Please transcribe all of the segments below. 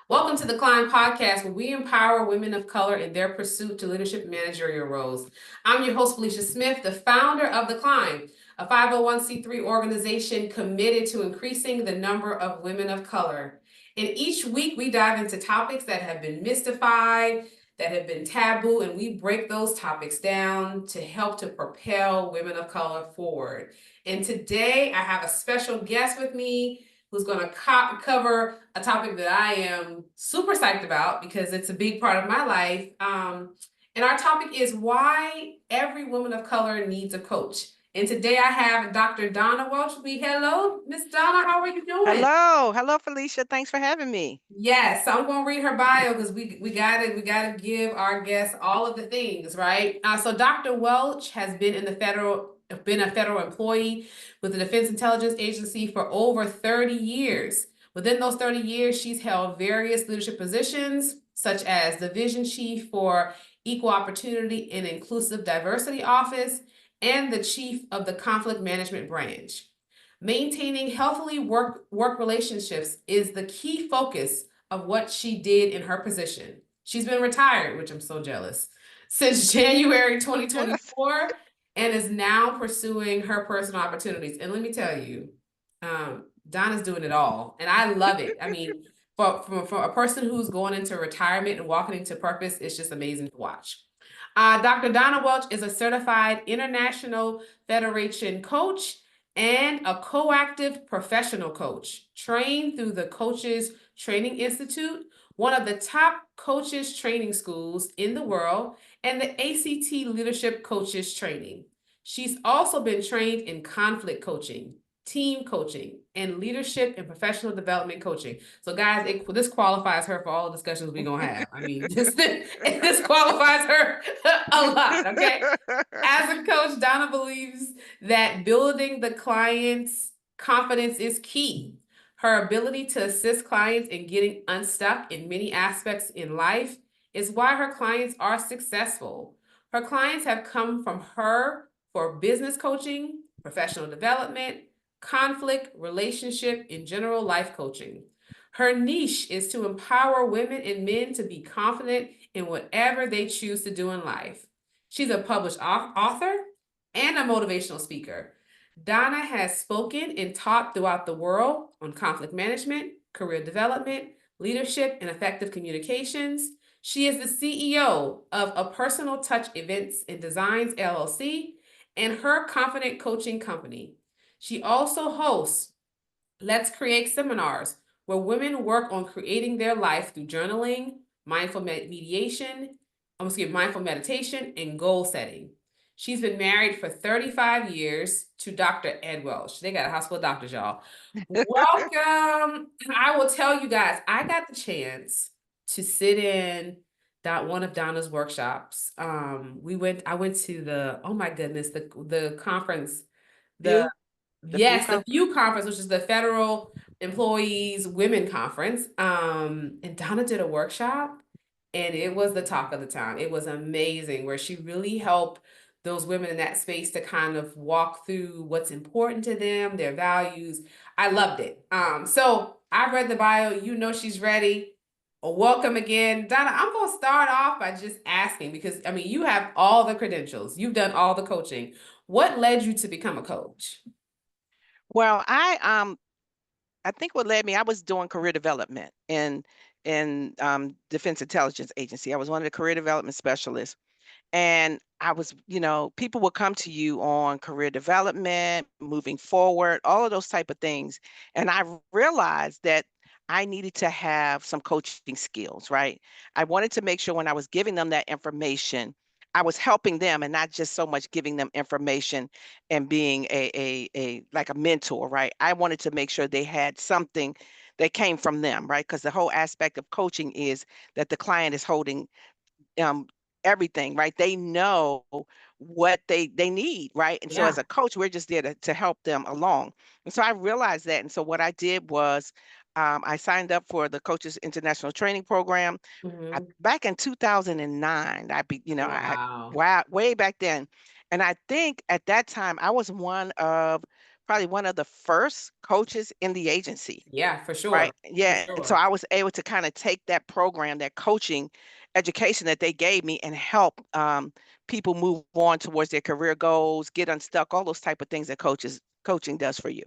Welcome to the Climb Podcast, where we empower women of color in their pursuit to leadership and managerial roles. I'm your host, Felicia Smith, the founder of The Climb, a 501c3 organization committed to increasing the number of women of color. And each week, we dive into topics that have been mystified, that have been taboo, and we break those topics down to help to propel women of color forward. And today, I have a special guest with me who's going to cover a topic that I am super psyched about because it's a big part of my life. And our topic is why every woman of color needs a coach. And today I have Dr. Donna Welch with me. Hello, Miss Donna. How are you doing? Hello, Felicia. Thanks for having me. Yes, so I'm gonna read her bio because we gotta give our guests all of the things, right? So Dr. Welch has been a federal employee with the Defense Intelligence Agency for over 30 years. Within those 30 years, she's held various leadership positions, such as Division Chief for Equal Opportunity and Inclusive Diversity Office and the Chief of the Conflict Management Branch. Maintaining healthy work relationships is the key focus of what she did in her position. She's been retired, which I'm so jealous, since January 2024 and is now pursuing her personal opportunities. And let me tell you, Donna's doing it all, and I love it. I mean, for a person who's going into retirement and walking into purpose, it's just amazing to watch. Dr. Donna Welch is a certified International Federation coach and a coactive professional coach trained through the Coaches Training Institute, one of the top coaches training schools in the world, and the ACT Leadership Coaches Training. She's also been trained in conflict coaching, team coaching, and leadership and professional development coaching. So, guys, this qualifies her for all the discussions we're gonna have. I mean, this qualifies her a lot. Okay, as a coach, Donna believes that building the client's confidence is key. Her ability to assist clients in getting unstuck in many aspects in life is why her clients are successful. Her clients have come from her for business coaching, professional development, conflict, relationship, and general life coaching. Her niche is to empower women and men to be confident in whatever they choose to do in life. She's a published author and a motivational speaker. Donna has spoken and taught throughout the world on conflict management, career development, leadership, and effective communications. She is the CEO of A Personal Touch Events and Designs LLC and her confident coaching company. She also hosts Let's Create seminars where women work on creating their life through journaling, mindful meditation, and goal setting. She's been married for 35 years to Dr. Ed Welch. They got a house full of doctors, y'all. Welcome. I will tell you guys, I got the chance to sit in one of Donna's workshops. I went to the, oh my goodness, the conference, the Few, the few yes, the come. FEW conference, which is the Federal Employees Women Conference. And Donna did a workshop, and it was the talk of the town. It was amazing, where she really helped those women in that space to kind of walk through what's important to them, their values. I loved it. So I read the bio. You know she's ready. Welcome again, Donna. I'm gonna start off by just asking because I mean you have all the credentials. You've done all the coaching. What led you to become a coach? Well, I think what led me, I was doing career development in Defense Intelligence Agency. I was one of the career development specialists. And I was, people would come to you on career development, moving forward, all of those type of things. And I realized that I needed to have some coaching skills, right? I wanted to make sure when I was giving them that information, I was helping them and not just so much giving them information and being a like a mentor, right? I wanted to make sure they had something that came from them, right? Because the whole aspect of coaching is that the client is holding um, everything, right? They know what they need, right? And so Yeah. as a coach, we're just there to help them along. And so I realized that. And so what I did was I signed up for the Coaches International Training Program. Mhm. Back in 2009. Wow. Wow, way back then. And I think at that time I was one of probably one of the first coaches in the agency. Yeah, for Right. sure. For Yeah. And so sure. I was able to kind of take that program, that coaching education that they gave me and help people move on towards their career goals, get unstuck, all those type of things that coaching does for you.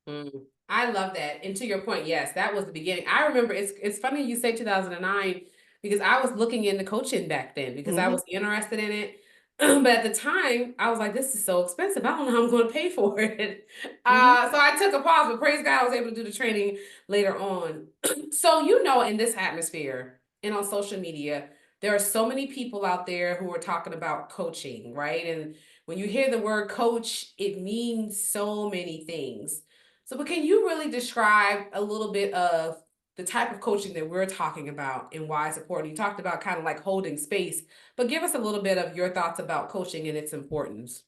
Mm, I love that. And to your point, yes, that was the beginning. I remember it's funny you say 2009 because I was looking into coaching back then because I Hmm. was interested in it. But at the time, I was like, this is so expensive. I don't know how I'm going to pay for it. Hmm. So I took a pause, but praise God, I was able to do the training later on. So, you know, in this atmosphere and on social media, there are so many people out there who are talking about coaching, right? And when you hear the word coach, it means so many things. So, but can you really describe a little bit of the type of coaching that we're talking about and why it's important? You talked about kind of like holding space, but give us a little bit of your thoughts about coaching and its importance.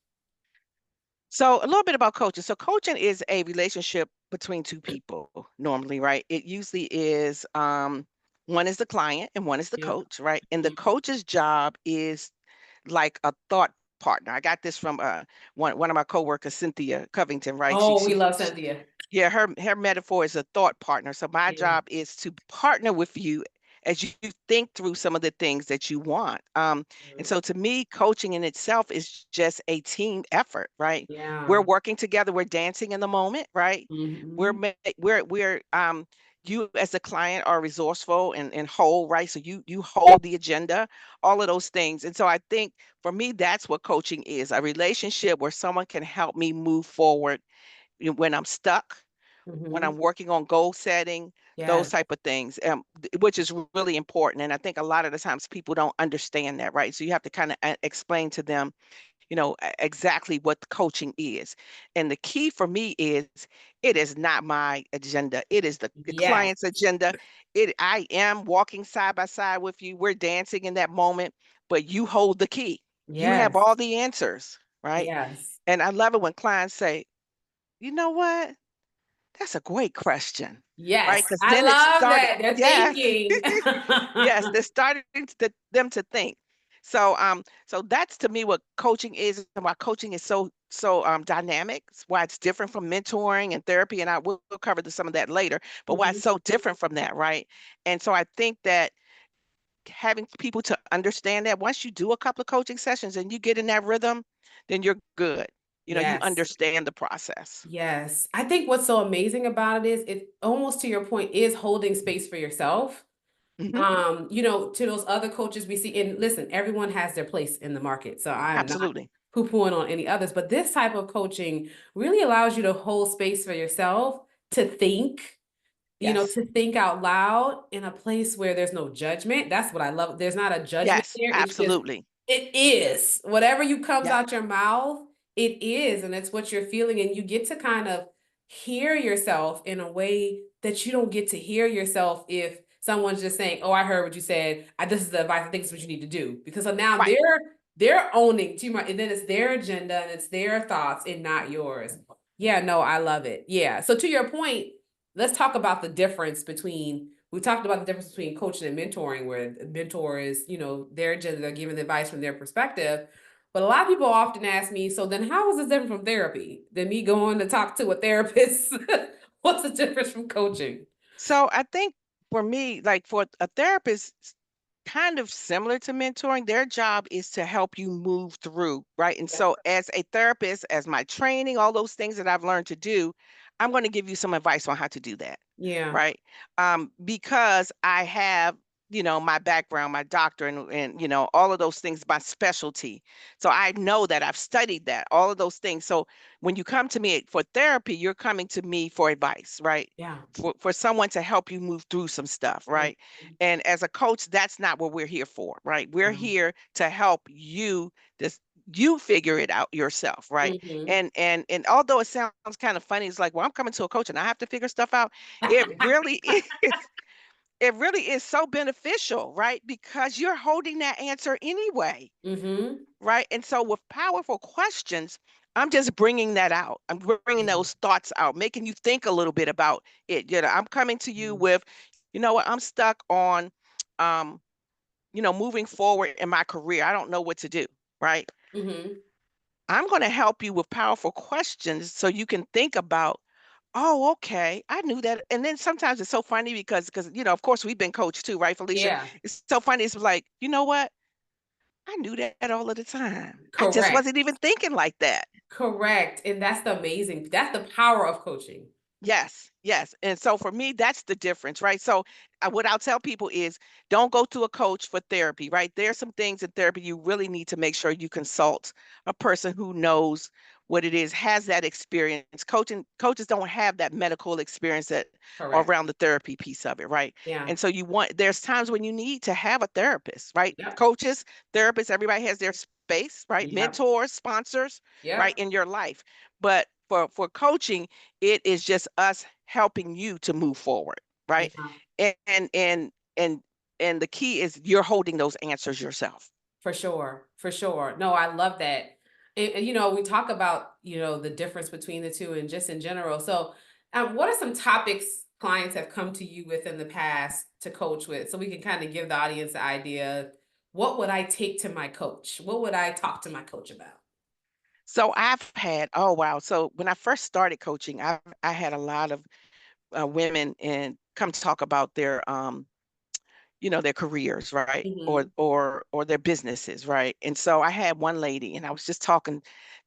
So a little bit about coaching. So coaching is a relationship between two people normally, right? It usually is one is the client and one is the Yeah. coach, right? And the Mhm. coach's job is like a thought partner. I got this from one of my coworkers, Cynthia Covington, right? Oh, we love Cynthia. Yeah, her metaphor is a thought partner. So my Yeah. job is to partner with you as you think through some of the things that you want. And so to me, coaching in itself is just a team effort, right? We're Yeah. working together, we're dancing in the moment, right? We're Hmm. ma- we're you as a client are resourceful and whole, right? So you hold the agenda, all of those things. And so I think for me, that's what coaching is, a relationship where someone can help me move forward when I'm stuck, when Hmm. I'm working on goal setting, those Yes. type of things, which is really important. And I think a lot of the times people don't understand that, right? So you have to kind of explain to them, exactly what the coaching is. And the key for me is it is not my agenda. It is the Yes. client's agenda. I am walking side by side with you. We're dancing in that moment, but you hold the key. You have Yes. all the answers, right? Yes. And I love it when clients say, you know what? That's a great question, right? Yes. Because I then it love started, that. They're yes, thinking. yes, they're starting them to think. So that's to me what coaching is and why coaching is so dynamic. It's why it's different from mentoring and therapy, and we'll cover some of that later. But why it's Mhm. so different from that, right? And so I think that having people to understand that once you do a couple of coaching sessions and you get in that rhythm, then you're good. You Yes. understand the process. Yes. I think what's so amazing about it is it almost to your point is holding space for yourself. Hmm. To those other coaches we see, and listen, everyone has their place in the market. So I am not Absolutely. poo-pooing on any others, but this type of coaching really allows you to hold space for yourself to think, Yes. to think out loud in a place where there's no judgment. That's what I love. There's not a judgment Yes, there. It's just, absolutely. it is. Whatever you comes Yep. out your mouth, it is. And it's what you're feeling. And you get to kind of hear yourself in a way that you don't get to hear yourself if someone's just saying, oh, I heard what you said. This is the advice. I think it's what you need to do. Because so now Right. they're owning too much. And then it's their agenda and it's their thoughts and not yours. Yeah, no, I love it. Yeah. So to your point, let's talk about the difference between we talked about the difference between coaching and mentoring, where the mentor is, their agenda, they're giving advice from their perspective. But a lot of people often ask me, so then how is this different from therapy? Than me going to talk to a therapist? What's the difference from coaching? So I think for me, like for a therapist, kind of similar to mentoring, their job is to help you move through, right? And Yeah. so as a therapist, as my training, all those things that I've learned to do, I'm going to give you some advice on how to do that, Yeah. right? Because I have, my background, my doctor, and all of those things, my specialty. So I know that I've studied that, all of those things. So when you come to me for therapy, you're coming to me for advice, right? Yeah. For someone to help you move through some stuff, Mhm. right? And as a coach, that's not what we're here for, right? We're Yeah. here to help you just you figure it out yourself, right? Mhm. And although it sounds kind of funny, it's like, well, I'm coming to a coach and I have to figure stuff out. It really is. It really is so beneficial, right? Because you're holding that answer anyway, Mhm. right? And so with powerful questions, I'm just bringing that out. I'm bringing Yeah. those thoughts out, making you think a little bit about it. I'm coming to you Mhm. with, you know what, I'm stuck on, moving forward in my career. I don't know what to do, right? Mhm. I'm going to help you with powerful questions so you can think about, oh, okay, I knew that. And then sometimes it's so funny because of course we've been coached too, right, Felicia? Yeah, It's so funny. It's like, you know what? I knew that all of the time. I just correct. wasn't even thinking like that. Correct. And that's the power of coaching. Yes, yes. And so for me, that's the difference, right? So what I'll tell people is don't go to a coach for therapy, right? There's some things in therapy you really need to make sure you consult a person who knows what it is, has that experience. Coaches don't have that medical experience that Correct. around the therapy piece of it, right? Yeah. And so there's times when you need to have a therapist, right? Yep. Coaches, therapists, everybody has their space, right? Yep. Mentors, sponsors, right, Yep. in your life. But for coaching, it is just us helping you to move forward, right? Yeah. And and and and, and the key is you're holding those answers yourself. For sure. For sure. No, I love that. And, we talk about, the difference between the two and just in general. So, what are some topics clients have come to you with in the past to coach with? So we can kind of give the audience the idea, what would I take to my coach? What would I talk to my coach about? So I've had, oh wow. So when I first started coaching, I had a lot of women and come to talk about their careers, right? Or Hmm. or their businesses, right? And so I had one lady, and I was just talking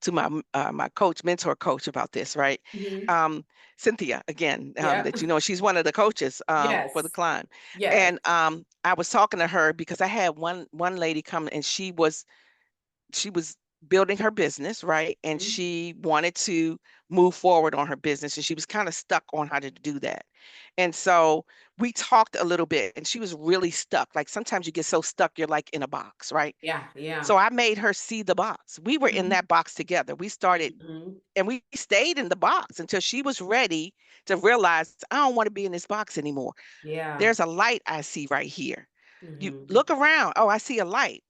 to my coach, mentor coach about this, right? Hmm. Um, Cynthia, again, Yeah. that she's one of the coaches for the Yes. climb, Yes. and I was talking to her because I had one lady come, and she was building her business, right? And Mhm. she wanted to move forward on her business, and she was kind of stuck on how to do that. And so we talked a little bit, and she was really stuck. Like sometimes you get so stuck, you're like in a box, right? Yeah. Yeah. So I made her see the box. We were in Mhm. that box together. We started Mhm. and we stayed in the box until she was ready to realize, I don't want to be in this box anymore. Yeah. There's a light I see right here. You Mhm. look around. Oh, I see a light.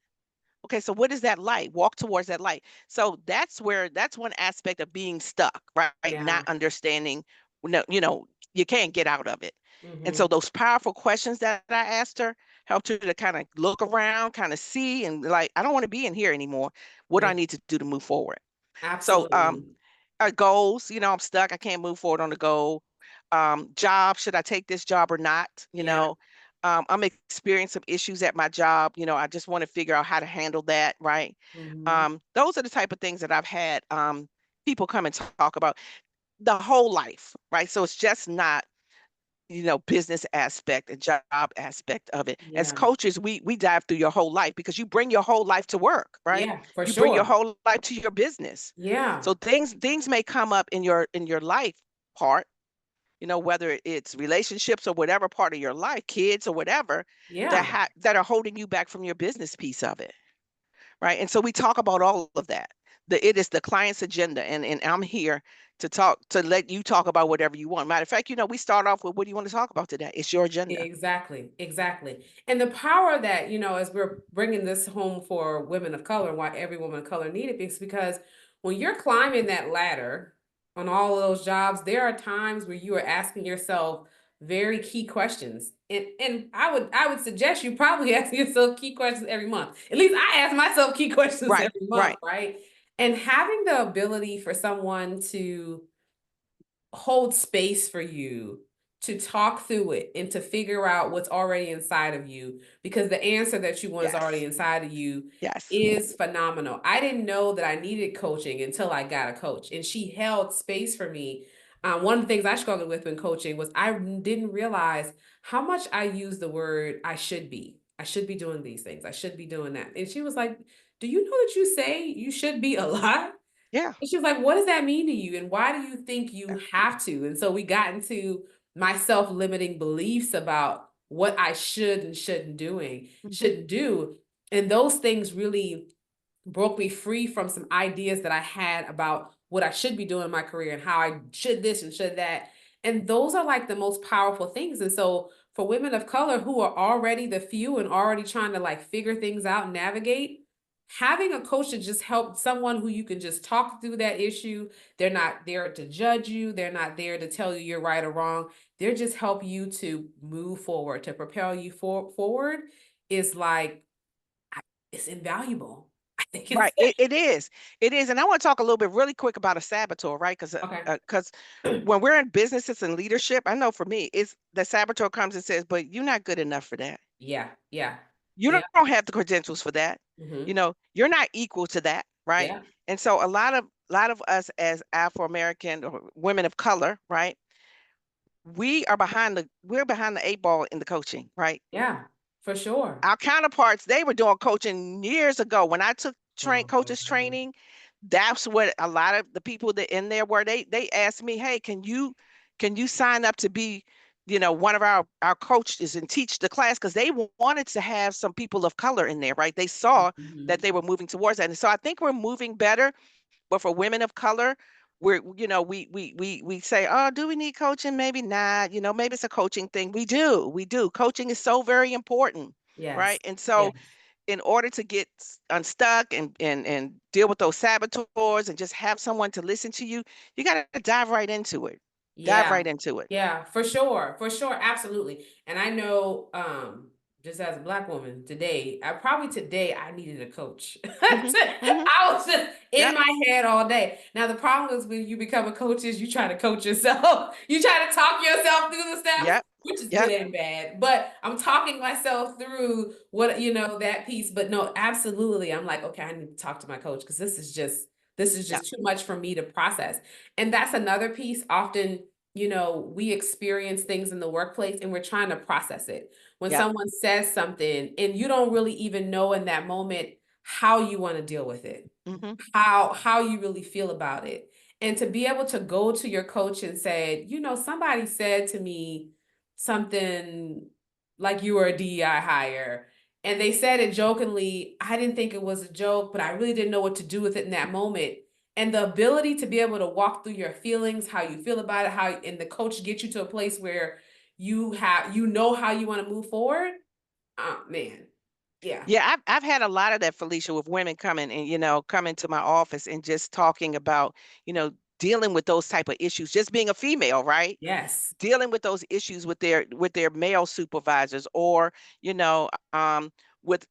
Okay, so what is that light? Walk towards that light. So that's one aspect of being stuck, right? Yeah. Not understanding, no, you can't get out of it. And so Mhm. those powerful questions that I asked her helped her to kind of look around, kind of see, and like, I don't want to be in here anymore. What do Yeah. I need to do to move forward? So Absolutely. goals, I'm stuck. I can't move forward on the goal. Job, should I take this job or not? Yeah. I'm experiencing some issues at my job. I just want to figure out how to handle that, right? Mhm. Those are the type of things that I've had people come and talk about the whole life, right? So it's just not, business aspect and job aspect of it. As Yeah. coaches, we dive through your whole life because you bring your whole life to work, right? Yeah, for You bring your sure. whole life to your business. Yeah. So things may come up in your life part, whether it's relationships or whatever part of your life, kids or whatever, that Yeah. that are holding you back from your business piece of it, right? And so we talk about all of that. It is the client's agenda, and I'm here to let you talk about whatever you want. Matter of fact, we start off with, what do you want to talk about today? It's your agenda. Exactly, exactly. And the power that, as we're bringing this home for women of color, and why every woman of color need it, is because when you're climbing that ladder on all of those jobs, there are times where you are asking yourself very key questions. And I would suggest you probably ask yourself key questions every month. At least I ask myself key questions Right, every month, right. right? And having the ability for someone to hold space for you to talk through it and to figure out what's already inside of you, because the answer that you want is already Yes, inside of you yes. is phenomenal. I didn't know that I needed coaching until I got a coach, and she held space for me. One of the things I struggled with in coaching was I didn't realize how much I use the word I should be. I should be doing these things. I should be doing that. And she was like, "Do you know that you say you should be a lot?" Yeah, And she was like, "What does that mean to you? And why do you think you have to?" And so we got into my self-limiting beliefs about what I should and mhm, shouldn't do. And those things really broke me free from some ideas that I had about what I should be doing in my career and how I should this and should that. And those are like the most powerful things. And so for women of color who are already the few and already trying to like figure things out and navigate, having a coach to just help someone who you can just talk through that issue. They're not there to judge you. They're not there to tell you you're right or wrong. They're just help you to move forward, to propel you forward is like, it's invaluable. they can Right. say. It is. It is. And I want to talk a little bit really quick about a saboteur, right? Okay. Because when we're in businesses and leadership, I know for me, it's the saboteur comes and says, but you're not good enough for that. Yeah, yeah, You yeah. don't have the credentials for that. Hmm. You're not equal to that, right? Yeah, And so a lot of us as Afro American or women of color, right? We're behind the eight ball in the coaching, right? yeah, for sure. Our counterparts, they were doing coaching years ago. When I took Oh my coaches God. training, that's what a lot of the people that in there were. They asked me, hey, can you sign up to be, one of our coaches and teach the class? Because they wanted to have some people of color in there, right? They saw that Hmm. they were moving towards that. And so I think we're moving better. But for women of color, we say, oh, do we need coaching? Maybe not. Maybe it's a coaching thing. We do. Coaching is so very important, right? Yes, And so, yes. in order to get unstuck and deal with those saboteurs and just have someone to listen to you, you got to dive right into it. Dive Yeah, right into it. yeah, for sure, absolutely. And I know, just as a black woman today, today I needed a coach. Hmm. Hmm. I was just in Yep. my head all day. Now the problem is when you become a coach is you try to coach yourself. You try to talk yourself through the steps, Yep. which is good Yep. and bad. But I'm talking myself through what that piece. But no, absolutely. I'm like, okay, I need to talk to my coach because this is just Yep. too much for me to process. And that's another piece often we experience things in the workplace and we're trying to process it. When Yep. someone says something and you don't really even know in that moment how you want to deal with it, Hmm. how you really feel about it. And to be able to go to your coach and say, somebody said to me something like you were a DEI hire. And they said it jokingly. I didn't think it was a joke, but I really didn't know what to do with it in that moment. And the ability to be able to walk through your feelings, how you feel about it, and the coach get you to a place where you know how you want to move forward. Oh man. Yeah. Yeah, I've had a lot of that, Felicia, with women coming and coming to my office and just talking about, you know, dealing with those type of issues, just being a female, right? Yes. Dealing with those issues with their male supervisors, or you know with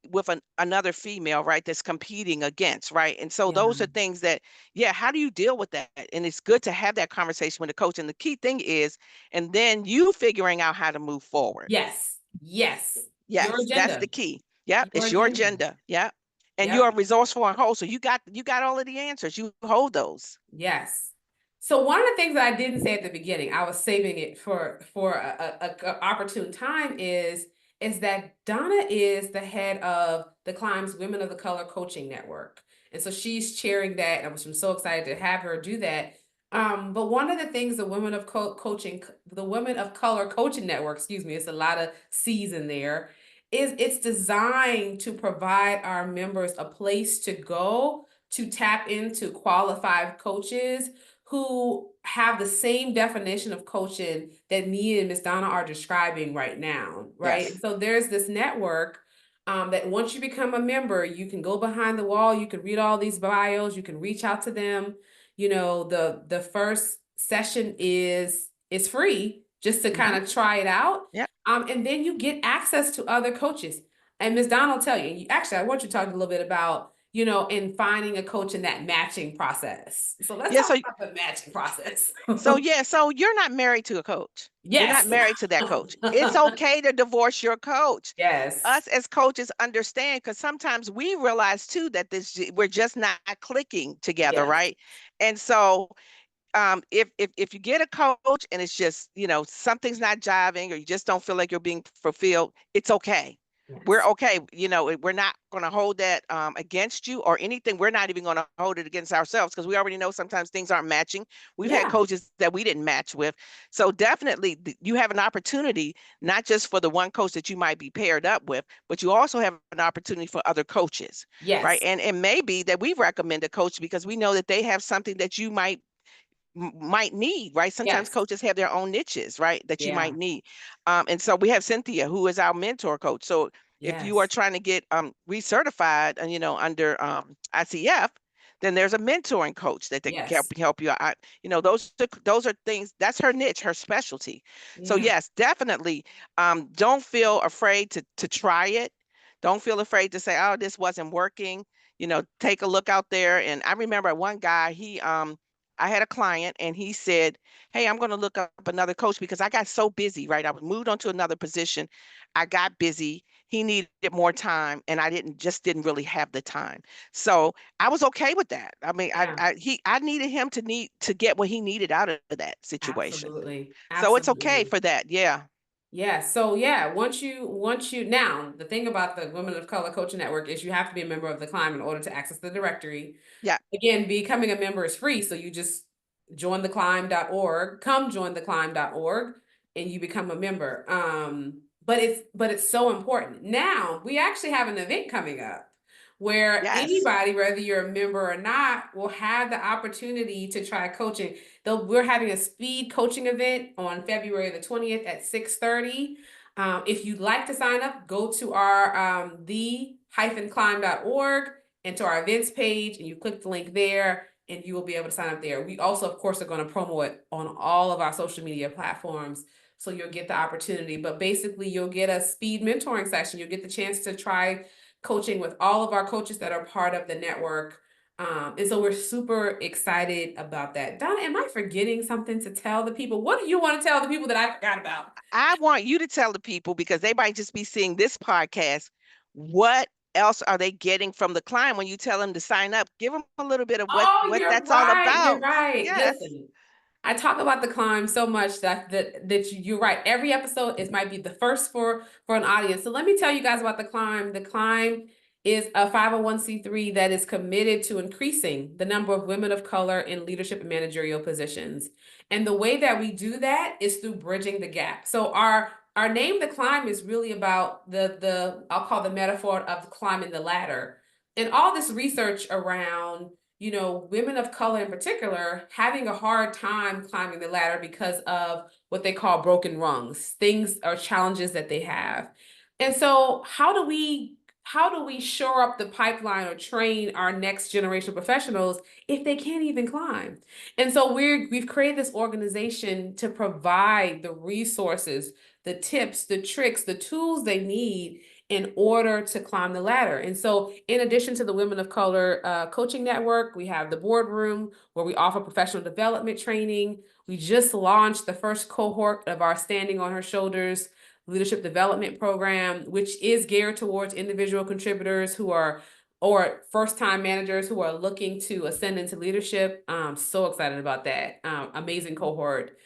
another female, right, that's competing against, right? And so Yeah. those are things that, yeah, how do you deal with that? And it's good to have that conversation with the coach, and the key thing is, and then you figuring out how to move forward. Yes. Yes. Your Yes, that's agenda. the key. Yep, Your it's your agenda. agenda. Yep. And you Yep. are resourceful and whole, so you got all of the answers, you hold those. Yes. So one of the things that I didn't say at the beginning, I was saving it for a opportune time is that Donna is the head of the Climb's Women of the Color Coaching Network. And so she's chairing that. And I'm so excited to have her do that. But one of the things the Women of Color Coaching Network, excuse me, it's a lot of C's in there, is it's designed to provide our members a place to go to tap into qualified coaches who have the same definition of coaching that me and Miss Donna are describing right now, right? And Yes. so there's this network that once you become a member, you can go behind the wall, you can read all these bios, you can reach out to them. The first session is free just to kind Hmm. of try it out. Yep. And then you get access to other coaches. And Miss Donna will tell you, actually, I want you to talk a little bit about in finding a coach in that matching process. So let's Yeah. talk So about the matching process. so you're not married to a coach. You're not Yes. married to that coach. It's okay to divorce your coach. Yes. Us as coaches understand, because sometimes we realize too that we're just not clicking together, Yes. right? And so if you get a coach and it's just, something's not jiving, or you just don't feel like you're being fulfilled, it's okay. We're Yes. okay. We're not going to hold that against you or anything. We're not even going to hold it against ourselves, because we already know sometimes things aren't matching. We've had Yeah. coaches that we didn't match with. So definitely you have an opportunity, not just for the one coach that you might be paired up with, but you also have an opportunity for other coaches, right? Yes. And it may be that we recommend a coach because we know that they have something that you might need, right? Sometimes Yes. coaches have their own niches, right? That you Yeah. might need. And so we have Cynthia, who is our mentor coach. So if you are Yes. trying to get recertified, and under ICF, then there's a mentoring coach that can Yes. help you out. Those are things, that's her niche, her specialty. So Yeah. yes, definitely, don't feel afraid to try it. Don't feel afraid to say, oh, this wasn't working. take a look out there. And I remember one guy, I had a client and he said, "Hey, I'm going to look up another coach because I got so busy, right? I was moved on to another position. I got busy. He needed more time and I didn't really have the time." So I was okay with that. I mean, Yeah, I needed him to get what he needed out of that situation. absolutely. So it's okay Absolutely. for that. Yeah. Yeah. So yeah, once you now, the thing about the Women of Color Coaching Network is you have to be a member of the climb in order to access the directory. Yeah. Again, becoming a member is free. So you just join theclimb.org, come join theclimb.org, and you become a member. But it's so important. Now we actually have an event coming up where Yes. anybody, whether you're a member or not, will have the opportunity to try coaching. Though we're having a speed coaching event on February the 20th at 6:30. If you'd like to sign up, go to our the-climb.org and to our events page, and you click the link there, and you will be able to sign up there. We also, of course, are going to promo it on all of our social media platforms, so you'll get the opportunity. But basically, you'll get a speed mentoring session. You'll get the chance to try coaching with all of our coaches that are part of the network. And so we're super excited about that. Donna, am I forgetting something to tell the people? What do you want to tell the people that I forgot about? I want you to tell the people because they might just be seeing this podcast. What else are they getting from the client when you tell them to sign up? Give them a little bit of what Oh, what you're that's all right. You're about. right. Yes. Listen, I talk about the climb so much you're right. Every episode is might be the first for an audience. So let me tell you guys about the climb. The climb is a 501(c)(3) that is committed to increasing the number of women of color in leadership and managerial positions. And the way that we do that is through bridging the gap. So our name, the climb, is really about the I'll call the metaphor of climbing the ladder. And all this research around women of color in particular having a hard time climbing the ladder because of what they call broken rungs, things or challenges that they have. And so how do we shore up the pipeline or train our next generation professionals if they can't even climb? And so we've created this organization to provide the resources, the tips, the tricks, the tools they need in order to climb the ladder. And so, in addition to the Women of Color Coaching Network, we have the boardroom where we offer professional development training. We just launched the first cohort of our Standing on Her Shoulders leadership development program, which is geared towards individual contributors who are or first-time managers who are looking to ascend into leadership. I'm so excited about that. Amazing cohort.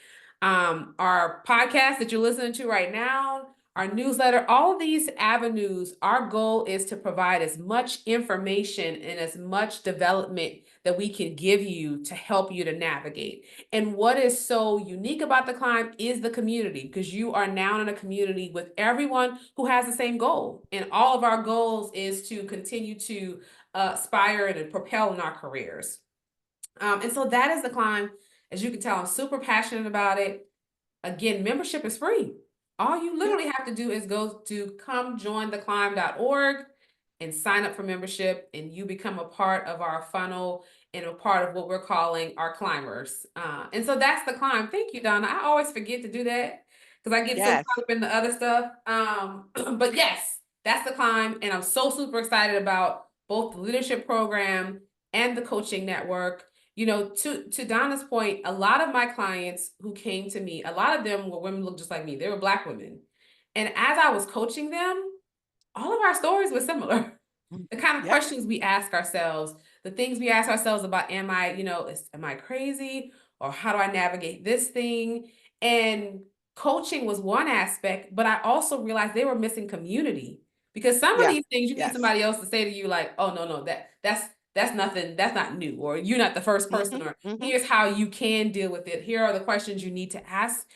Our podcast that you're listening to right now, our newsletter, all of these avenues, our goal is to provide as much information and as much development that we can give you to help you to navigate. And what is so unique about the climb is the community, because you are now in a community with everyone who has the same goal. And all of our goals is to continue to aspire and propel in our careers. And so that is the climb. As you can tell, I'm super passionate about it. Again, membership is free. All you Yeah. literally have to do is go to comejointheclimb.org and sign up for membership, and you become a part of our funnel and a part of what we're calling our climbers. And so that's the climb. Thank you, Donna. I always forget to do that because I get so Yes. caught up in the other stuff. But yes, that's the climb, and I'm so super excited about both the leadership program and the coaching network. To Donna's point, a lot of my clients who came to me, a lot of them were women look just like me. They were Black women. And as I was coaching them, all of our stories were similar. Mm. The kind of Yep. questions we ask ourselves, the things we ask ourselves about, am I crazy? Or how do I navigate this thing? And coaching was one aspect, but I also realized they were missing community, because some of Yeah. these things you get Yes. somebody else to say to you like, oh no, that's nothing, that's not new, or you're not the first Mm-hmm. person, or Mm-hmm. here's how you can deal with it. Here are the questions you need to ask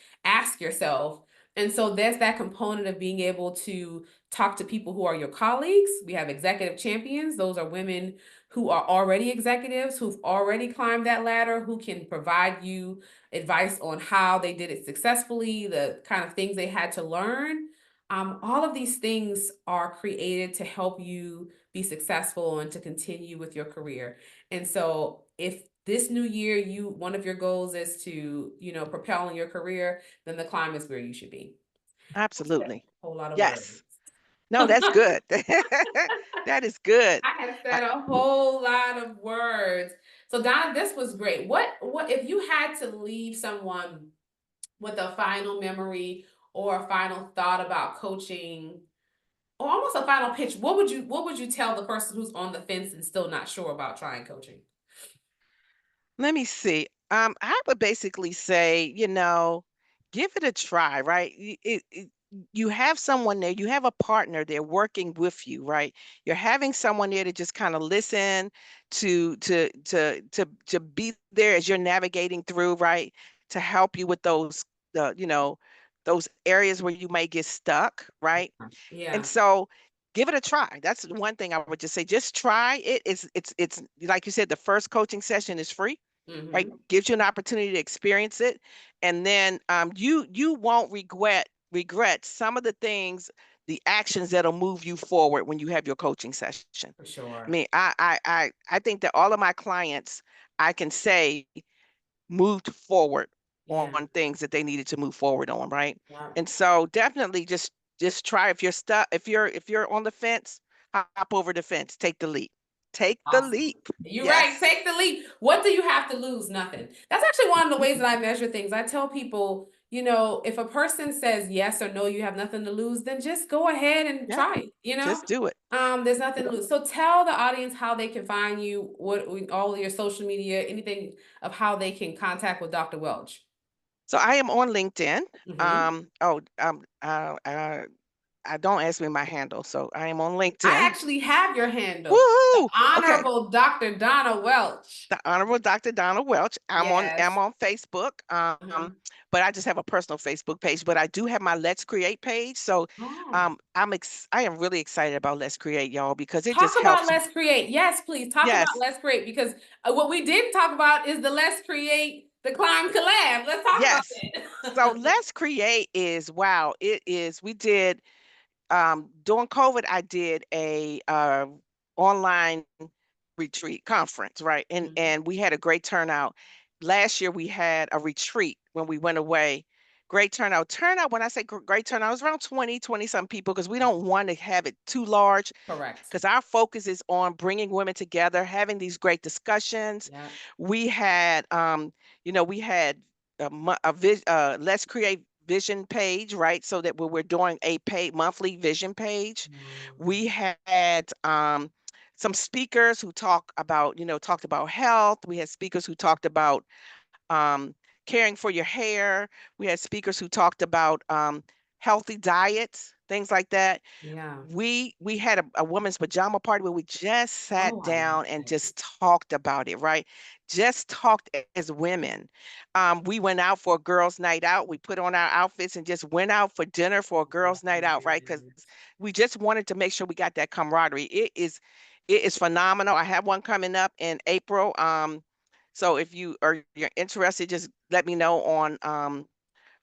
yourself. And so there's that component of being able to talk to people who are your colleagues. We have executive champions. Those are women who are already executives, who've already climbed that ladder, who can provide you advice on how they did it successfully, the kind of things they had to learn. All of these things are created to help you be successful and to continue with your career. And so if this new year, one of your goals is to, propel in your career, then the climb is where you should be. I said Absolutely. a whole lot of words. Yes. No, that's good. That is good. I have I, said a whole lot of words. So Donna, this was great. What if you had to leave someone with a final memory or a final thought about coaching or almost a final pitch, what would you tell the person who's on the fence and still not sure about trying coaching? Let me see. I would basically say, give it a try, right? You have someone there, you have a partner there working with you, right? You're having someone there to just kind of listen, to be there as you're navigating through, right? To help you with those areas where you may get stuck, right? And Yeah. so give it a try. That's the one thing I would just say. Just try it. It's like you said, the first coaching session is free, right? Mm-hmm. Gives you an opportunity to experience it. And then you won't regret some of the things, the actions that'll move you forward when you have your coaching session. For I sure. mean, I think that all of my clients, I can say, moved forward Yeah. on things that they needed to move forward on, right? Yeah. And so definitely just try. If you're stuck, if you're on the fence, hop over the fence, take the leap. Take the Awesome. leap. You're right. Yes. Take the leap. What do you have to lose? Nothing. That's actually one of the ways that I measure things. I tell people, if a person says yes or no, you have nothing to lose, then just go ahead and Yeah, try it. just do it. There's nothing to lose. So tell the audience how they can find you, what all your social media, anything of how they can contact with Dr. Welch. So I am on LinkedIn. Hmm. Oh, don't ask me my handle. So I am on I LinkedIn. actually have your handle, the Woohoo! Okay. Honorable Dr. Donna Welch. The Honorable Dr. Donna Welch. I'm Yes. on Facebook. Uh-huh. But I just have a personal Facebook page. But I do have my Let's Create page. So Oh. I am really excited about Let's Create, y'all, because it Talk just about helps. Let's Create. Yes, please talk about Yes, Let's Create because what we didn't talk about is the Let's Create the Climb collab. Let's talk about yes. So it. Let's Create is wow, it is. We did during COVID, I did a online retreat conference, right? And Mhm. and we had a great turnout. Last year we had a retreat when we went away. Great turnout. Turnout, when I say great turnout, it was around 20 some people because we don't want to have it too large Correct. because our focus is on bringing women together, having these great discussions. Yeah. We had, we had Let's Create vision page, right? So that we're doing a paid monthly vision page. Mm. We had some speakers who talked about health. We had speakers who talked about um, caring for your hair. We had speakers who talked about healthy diets, things like that. Yeah. We had a woman's pajama party where we just sat Oh, I love down and it. just talked about it, right? Just talked as women. We went out for a girls' night out. We put on our outfits and just went out for dinner for a girls' night out, right? Because Yes. we just wanted to make sure we got that camaraderie. It is phenomenal. I have one coming up in April. So if you're interested, just let me know on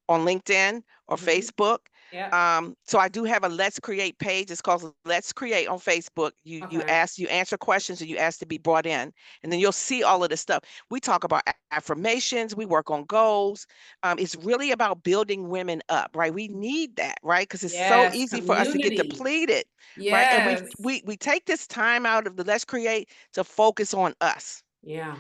LinkedIn or Mhm. Facebook. Yep. So I do have a Let's Create page. It's called Let's Create on Facebook. Okay. You answer questions, and you ask to be brought in, and then you'll see all of the stuff. We talk about affirmations. We work on goals. It's really about building women up, right? We need that, right? Because it's so Yes. easy for us to get Community. depleted, right? And we Yes. we we take this time out of the Let's Create to focus on us. Yeah.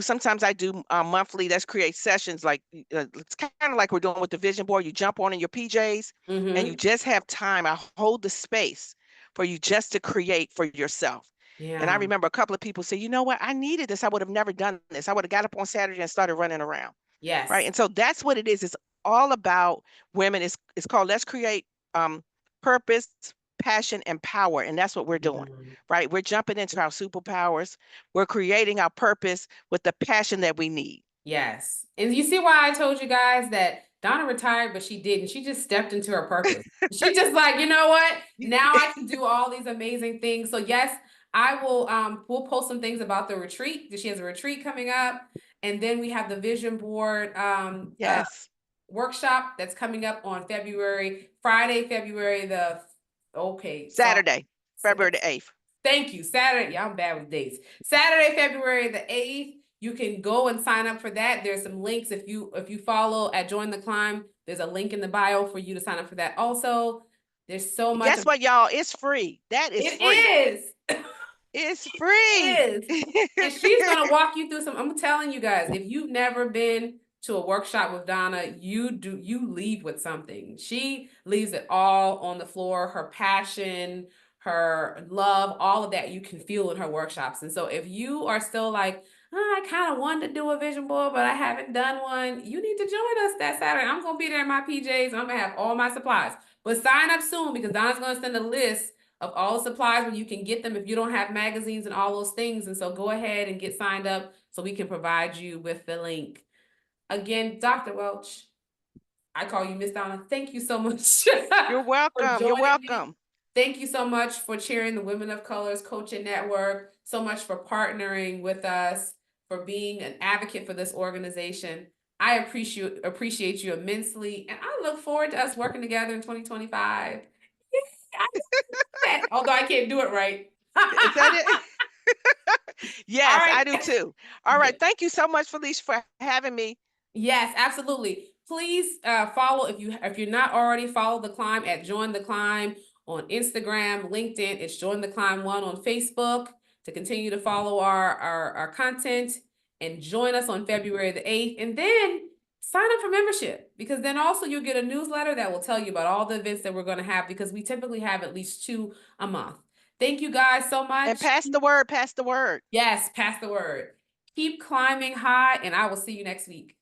Sometimes I do monthly, let's create sessions like it's kind of like we're doing with the vision board. You jump on in your PJs and you Mm-hmm. just have time. I hold the space for you just to create for yourself. And I Yeah. remember a couple of people say, you know what, I needed this. I would have never done this. I would have got up on Saturday and started running around. Right. Yes. And so that's what it is. It's all about women. It's called Let's Create Purpose, Passion, and Power. And that's what we're doing. Mm. Right. We're jumping into our superpowers. We're creating our purpose with the passion that we need. Yes. And you see why I told you guys that Donna retired, but she didn't. She just stepped into her purpose. She just like, you know what? Now I can do all these amazing things. So yes, I will we'll post some things about the retreat. She has a retreat coming up. And then we have the vision board Yes. workshop that's coming up on Friday, February the okay, so Saturday, February the 8th. thank you. Saturday. Yeah, I'm bad with dates. Saturday, February the 8th. You can go and sign up for that. There's some links if you follow at Join the Climb. There's a link in the bio for you to sign up for that. Also, There's so much. Guess what, y'all? It's free. That is It free. is. It's It free. is. And she's gonna walk you through some. I'm telling you guys, if you've never been to a workshop with Donna, you leave with something. She leaves it all on the floor, her passion, her love, all of that you can feel in her workshops. And so if you are still like, oh, I kind of wanted to do a vision board, but I haven't done one, you need to join us that Saturday. I'm gonna be there in my PJs. I'm gonna have all my supplies. But sign up soon because Donna's gonna send a list of all the supplies where you can get them if you don't have magazines and all those things. And so go ahead and get signed up so we can provide you with the link. Again, Dr. Welch, I call you Miss Donna. Thank you so much You're for welcome. You're joining me. welcome. Thank you so much for cheering the Women of Colors Coaching Network, so much for partnering with us, for being an advocate for this organization. I appreciate you immensely, and I look forward to us working together in 2025. Although I can't do it right. Is that it? Yes, All I right. do too. All right. Thank you so much, Felicia, for having me. Yes, absolutely. Please follow if you're not already follow the climb at Join the Climb on Instagram, LinkedIn. It's Join the Climb One on Facebook to continue to follow our content and join us on February the 8th. And then sign up for membership because then also you'll get a newsletter that will tell you about all the events that we're going to have because we typically have at least 2 a month. Thank you guys so And much. pass the word, pass the word. Yes, pass the word. Keep climbing high, and I will see you next week.